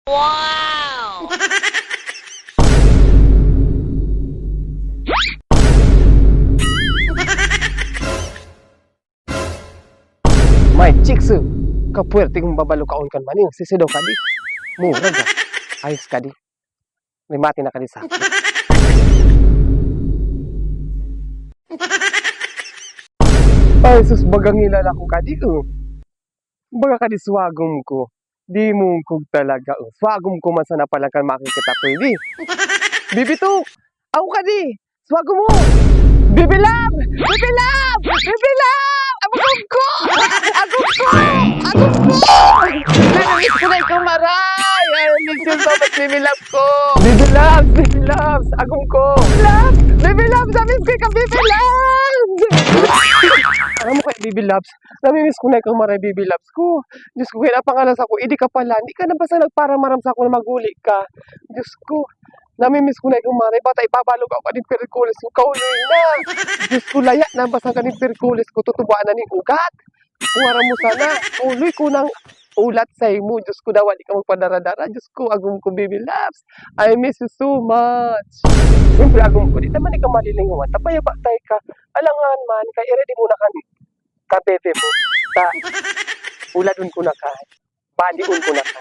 Wow! May chicks, kapuwerte kong babalo kaon kan maning sisidaw ka di. Mura ga. Ayos ka di. Limati na ka di sa akin. Ay, sus, bagang ilala ko ka di. Baga ka di swagom ko. Di mo kog talaga. Swagom ko man sana pala kan makikita ko di. Bibito! Ako ka di! Swagom mo! Bibi Love! Bibi Love! Bibi Love! Agum ko! Agum ko! Agum ko! Namiss ko na ikaw maray! I miss you so much, Bibi Love ko! Bibi Love! Bibi Love! Agum ko! Love! Bibi Love! Namiss ko ikaw, Bibi Love! Alam mo kay Bibi Loves, namimiss ko na ikaw maray, Bibi Loves ko. Diyos ko, kaya napangalas ako, hindi ka pala. Hindi ka na basta nagparamaram sa ako na maguli ka. Diyos ko, namimiss ko na ikaw maray. Bata ipabalog ako kaning perikulis ko. Kauloy na. Diyos ko, laya na basta kaning perikulis ko. Tutubaan na ning ugat. Kuwara mo sana. Kauloy ko ng ulat sa imo. Diyos ko, daw, di ka magpadaradara. Diyos ko, agum ko, Bibi Loves. I miss you so much. Siyempre, agum ko, di naman ikaw malilingawan. Tapaya ba tayo ka? Alangan man, kaya i-ready mo na ka bebe mo. Sa uladun ko na ka. Baliun ko na ka.